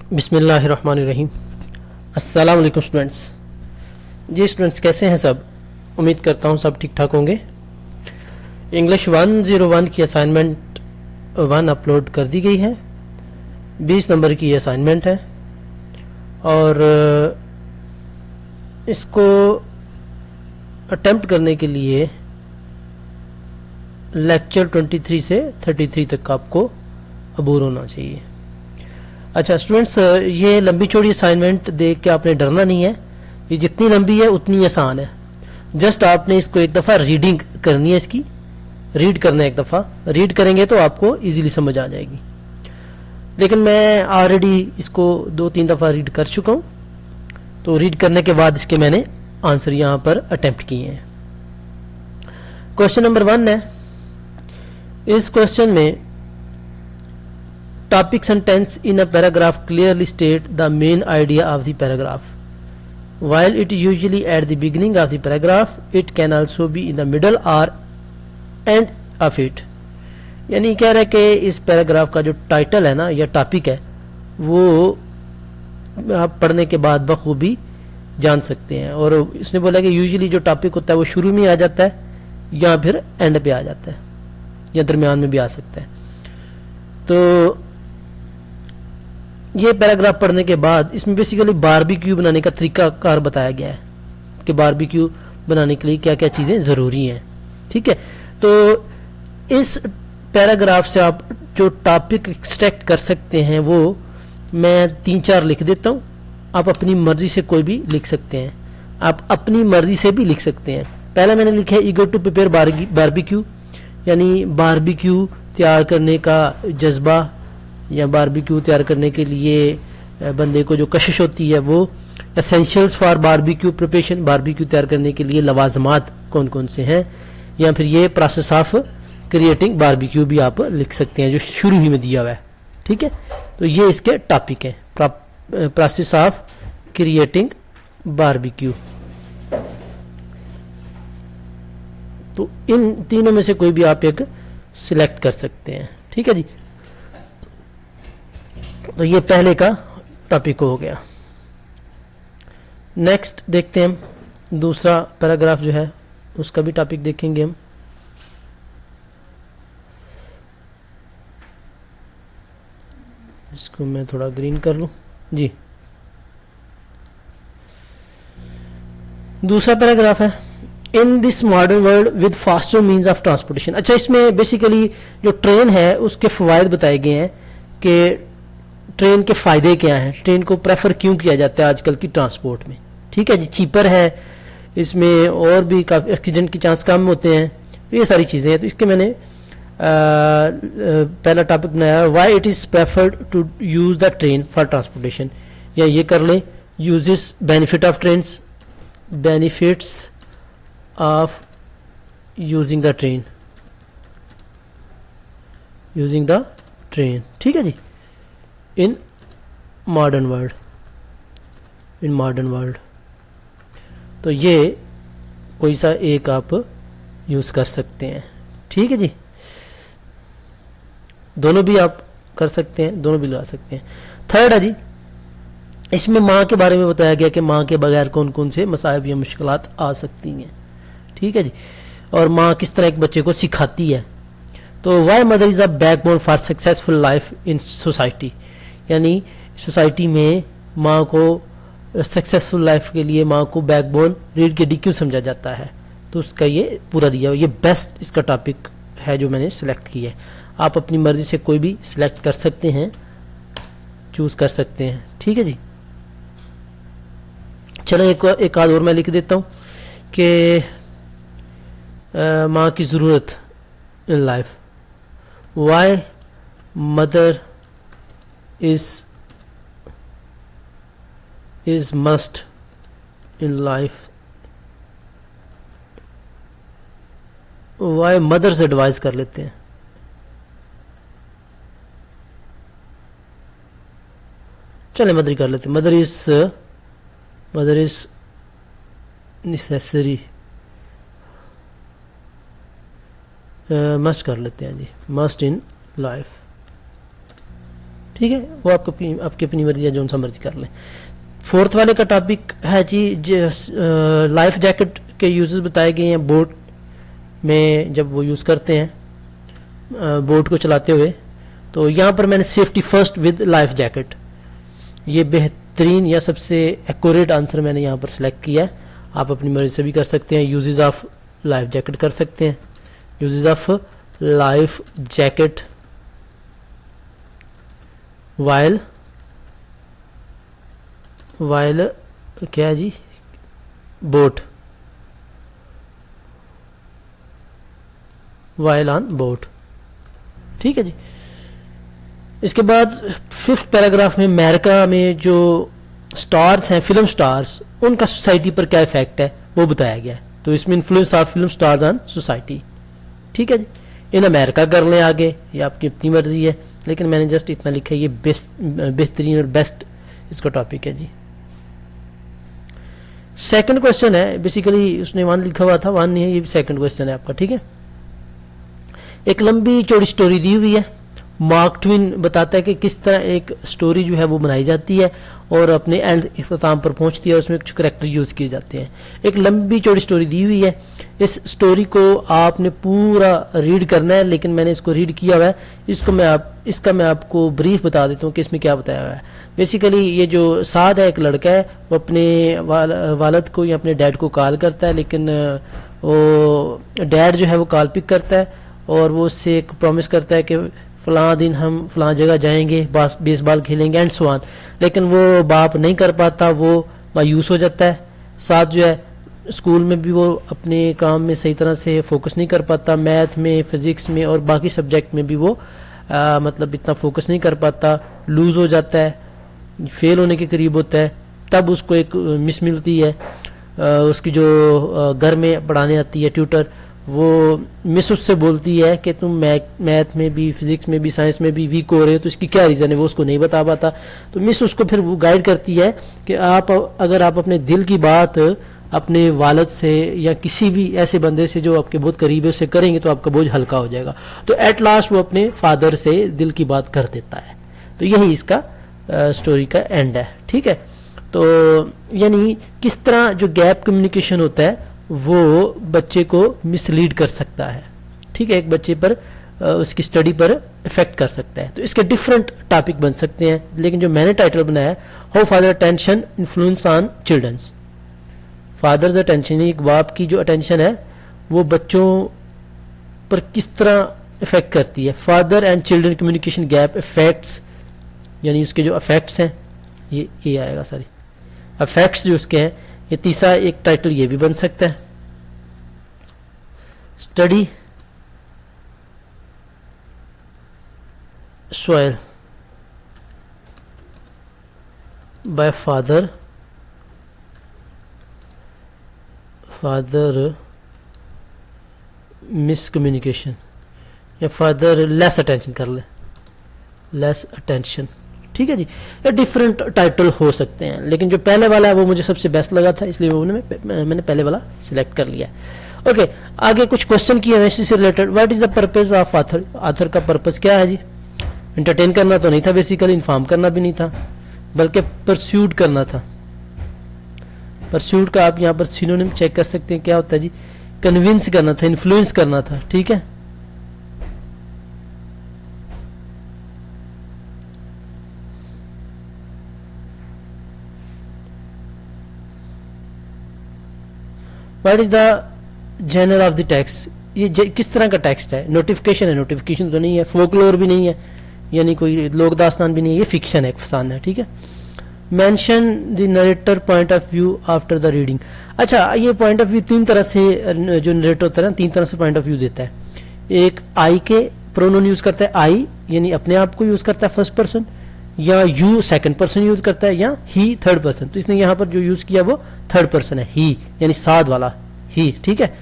बिस्मिल्लाहिर्रहमानिर्रहीम। अस्सलाम वालेकुम स्टूडेंट्स। जी स्टूडेंट्स, कैसे हैं सब? उम्मीद करता हूँ सब ठीक ठाक होंगे। इंग्लिश 101 की असाइनमेंट 1 अपलोड कर दी गई है। 20 नंबर की ये असाइनमेंट है और इसको अटेम्प्ट करने के लिए लेक्चर 23 से 33 तक आपको अबूर होना चाहिए। अच्छा स्टूडेंट्स, ये लंबी चौड़ी असाइनमेंट देख के आपने डरना नहीं है। ये जितनी लंबी है उतनी आसान है। जस्ट आपने इसको एक दफ़ा रीडिंग करनी है, इसकी रीड करना है। एक दफ़ा रीड करेंगे तो आपको इजीली समझ आ जाएगी। लेकिन मैं ऑलरेडी इसको 2-3 दफ़ा रीड कर चुका हूँ, तो रीड करने के बाद इसके मैंने आंसर यहाँ पर अटेम्प्ट किए हैं। क्वेश्चन नंबर 1 है। इस क्वेश्चन में topic sentence in a paragraph clearly state the main idea of the paragraph. While it usually at the beginning of the paragraph, it can also be in the middle or end of it. यानी कह रहा है कि इस paragraph का जो title है ना या टॉपिक है वो आप पढ़ने के बाद बखूबी जान सकते हैं। और इसने बोला कि यूजुअली जो टॉपिक होता है वो शुरू में आ जाता है या फिर एंड पे आ जाता है या दरमियान में भी आ सकता है। तो ये पैराग्राफ पढ़ने के बाद इसमें बेसिकली बारबेक्यू बनाने का तरीका कार बताया गया है कि बारबेक्यू बनाने के लिए क्या क्या चीज़ें ज़रूरी हैं। ठीक है, तो इस पैराग्राफ से आप जो टॉपिक एक्सट्रैक्ट कर सकते हैं वो मैं 3-4 लिख देता हूँ। आप अपनी मर्जी से कोई भी लिख सकते हैं, आप अपनी मर्जी से भी लिख सकते हैं। पहला मैंने लिखा है ईगर टू प्रिपेयर बारबेक्यू, यानी बारबेक्यू तैयार करने का जज्बा या बारबेक्यू तैयार करने के लिए बंदे को जो कशिश होती है वो। Essentials for barbecue preparation, barbecue तैयार करने के लिए लवाजमात कौन कौन से हैं। या फिर ये प्रोसेस ऑफ क्रिएटिंग बारबेक्यू भी आप लिख सकते हैं जो शुरू ही में दिया हुआ है। ठीक है, तो ये इसके टॉपिक है, प्रोसेस ऑफ क्रिएटिंग बारबेक्यू। तो इन तीनों में से कोई भी आप एक सिलेक्ट कर सकते हैं। ठीक है जी, तो ये पहले का टॉपिक हो गया। नेक्स्ट देखते हैं हम दूसरा पैराग्राफ जो है उसका भी टॉपिक देखेंगे हम। इसको मैं थोड़ा ग्रीन कर लूं जी। दूसरा पैराग्राफ है in this modern world with faster means of transportation. अच्छा, इसमें बेसिकली जो ट्रेन है उसके फवायद बताए गए हैं कि ट्रेन के फ़ायदे क्या हैं, ट्रेन को प्रेफर क्यों किया जाता है आजकल की ट्रांसपोर्ट में। ठीक है जी, चीपर है, इसमें और भी काफ़ी एक्सीडेंट के चांस कम होते हैं, ये सारी चीज़ें हैं। तो इसके मैंने पहला टॉपिक बनाया why it is preferred to use the train for transportation, या ये कर लें uses benefit of trains, benefits of using the train, using the train. ठीक है जी, in modern world, in modern world. तो ये कोई सा एक आप यूज कर सकते हैं। ठीक है जी, दोनों भी आप कर सकते हैं, दोनों भी लगा सकते हैं। थर्ड है जी, इसमें माँ के बारे में बताया गया कि माँ के बगैर कौन कौन से मसाइब या मुश्किलात आ सकती हैं। ठीक है जी, और माँ किस तरह एक बच्चे को सिखाती है। तो why mother is a backbone for successful life in society, यानी सोसाइटी में माँ को सक्सेसफुल लाइफ के लिए माँ को बैकबोन रीढ़ की हड्डी क्यों समझा जाता है। तो उसका ये पूरा दिया, ये बेस्ट इसका टॉपिक है जो मैंने सिलेक्ट किया है। आप अपनी मर्जी से कोई भी सिलेक्ट कर सकते हैं, चूज कर सकते हैं। ठीक है जी, चलो एक आध और मैं लिख देता हूँ कि माँ की ज़रूरत in life, why mother is must in life, why mother से एडवाइस कर लेते हैं। चले मदर ही कर लेते हैं, मदर इज नेसेसरी, मस्ट कर लेते हैं जी, मस्ट इन लाइफ। ठीक है, वो आपकी अपनी मर्जी है, जो सा मर्जी कर लें। फोर्थ वाले का टॉपिक है जी लाइफ जैकेट के यूजेस बताए गए हैं बोट में जब वो यूज़ करते हैं बोट को चलाते हुए। तो यहाँ पर मैंने safety first with life jacket, ये बेहतरीन या सबसे एक्यूरेट आंसर मैंने यहाँ पर सिलेक्ट किया है। आप अपनी मर्जी से भी कर सकते हैं, यूजेस ऑफ लाइफ जैकेट कर सकते हैं, uses of life jacket while क्या है जी बोट, वाइल ऑन बोट। ठीक है जी। इसके बाद फिफ्थ पैराग्राफ में अमेरिका में जो स्टार्स हैं, फिल्म स्टार्स, उनका सोसाइटी पर क्या इफेक्ट है वो बताया गया है। तो इसमें influence of film stars on society. ठीक है जी। इन अमेरिका कर लें आगे, ये आपकी अपनी मर्जी है, लेकिन मैंने जस्ट इतना लिखा है, ये बेहतरीन और बेस्ट इसका टॉपिक है जी। सेकंड क्वेश्चन है, बेसिकली उसने वन लिखा हुआ था, वन नहीं है, ये भी सेकंड क्वेश्चन है आपका। ठीक है, एक लंबी चौड़ी स्टोरी दी हुई है। मार्क ट्वेन बताता है कि किस तरह एक स्टोरी जो है वो बनाई जाती है और अपने एंड इख्तिताम पर पहुंचती है, उसमें कुछ करैक्टर यूज किए जाते हैं। एक लंबी चौड़ी स्टोरी दी हुई है, इस स्टोरी को आपने पूरा रीड करना है, लेकिन मैंने इसको रीड किया हुआ है, इसका मैं आपको ब्रीफ बता देता हूँ कि इसमें क्या बताया हुआ है। बेसिकली ये जो साद है, एक लड़का है, वो अपने वालद को या अपने डैड को कॉल करता है, लेकिन वो डैड जो है वो कॉल पिक करता है और वो उससे एक प्रॉमिस करता है कि फलां दिन हम फलां जगह जाएंगे, बेसबॉल खेलेंगे एंड सो ऑन, लेकिन वो बाप नहीं कर पाता, वो मायूस हो जाता है। साथ जो है स्कूल में भी वो अपने काम में सही तरह से फोकस नहीं कर पाता, मैथ में, फिजिक्स में और बाकी सब्जेक्ट में भी वो मतलब इतना फोकस नहीं कर पाता, लूज हो जाता है, फेल होने के करीब होता है। तब उसको एक मिस मिलती है, उसकी जो घर में पढ़ाने आती है ट्यूटर, वो मिस उससे बोलती है कि तुम मैथ में भी, फिजिक्स में भी, साइंस में भी वीक हो रहे हो, तो इसकी क्या रीज़न है, वो उसको नहीं बता पाता। तो मिस उसको फिर वो गाइड करती है कि अगर आप अपने दिल की बात अपने वालिद से या किसी भी ऐसे बंदे से जो आपके बहुत करीब है उससे करेंगे तो आपका बोझ हल्का हो जाएगा। तो एट लास्ट वो अपने फादर से दिल की बात कर देता है। तो यही इसका स्टोरी का एंड है। ठीक है, तो यानी किस तरह जो गैप कम्युनिकेशन होता है वो बच्चे को मिसलीड कर सकता है। ठीक है, एक बच्चे पर उसकी स्टडी पर इफेक्ट कर सकता है। तो इसके डिफरेंट टॉपिक बन सकते हैं, लेकिन जो मैंने टाइटल बनाया है, how father attention influence on childrens. Fathers attention, एक बाप की जो अटेंशन है वो बच्चों पर किस तरह इफेक्ट करती है। Father and children communication gap effects, यानी उसके जो इफेक्ट्स हैं, ये आएगा सॉरी, इफेक्ट्स जो उसके हैं। ये तीसरा एक टाइटल ये भी बन सकता है, study soil by father miscommunication, या फादर लेस अटेंशन कर ले, लेस अटेंशन। ठीक है जी, या डिफरेंट टाइटल हो सकते हैं, लेकिन जो पहले वाला है वो मुझे सबसे बेस्ट लगा था, इसलिए वो मैंने पहले वाला सिलेक्ट कर लिया। ओके, आगे कुछ क्वेश्चन किए हैं इसी से related. What is the purpose of author, author का पर्पस क्या है जी। एंटरटेन करना तो नहीं था, बेसिकली इन्फॉर्म करना भी नहीं था, बल्कि परस्यूट करना था। परस्यूट का आप यहाँ पर सिनोनिम चेक कर सकते हैं, क्या होता है जी, कन्विंस करना था, इन्फ्लुएंस करना था। ठीक है, what is the genre of the text, ये किस तरह का टेक्स्ट है। नोटिफिकेशन है, नोटिफिकेशन तो नहीं है, फोकलोर भी नहीं है, यानी कोई लोक दास्तान भी नहीं है, ये फिक्शन है, फसान है। ठीक है, mention the narrator point of view after the reading. अच्छा, ये पॉइंट ऑफ व्यू तीन तरह से, जो नरेटर होता है ना, तीन तरह से पॉइंट ऑफ व्यू देता है। एक आई के प्रोनोन यूज करता है, आई यानी अपने आप को यूज करता है फर्स्ट पर्सन, या यू सेकंड पर्सन यूज करता है, या ही थर्ड पर्सन। तो इसने यहाँ पर जो यूज किया वो थर्ड पर्सन है, ही यानी साद वाला ही। ठीक है,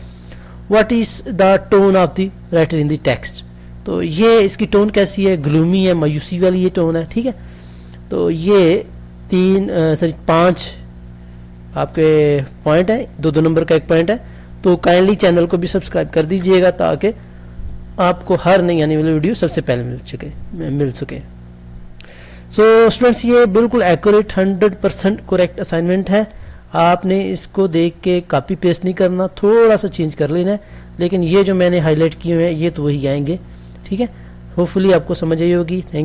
what is the tone of the writer in the text, तो ये इसकी टोन कैसी है, ग्लूमी है, मायूसी वाली ये टोन है। ठीक है, तो ये पांच आपके पॉइंट है, दो नंबर का एक पॉइंट है। तो काइंडली चैनल को भी सब्सक्राइब कर दीजिएगा ताकि आपको हर नई आने वाली वीडियो सबसे पहले मिल सके। सो स्टूडेंट्स ये बिल्कुल एक्यूरेट 100% करेक्ट असाइनमेंट है। आपने इसको देख के कॉपी पेस्ट नहीं करना, थोड़ा सा चेंज कर लेना है, लेकिन ये जो मैंने हाईलाइट किए हुए हैं ये तो वही आएंगे। ठीक है, होपफुली आपको समझ आई होगी। थैंक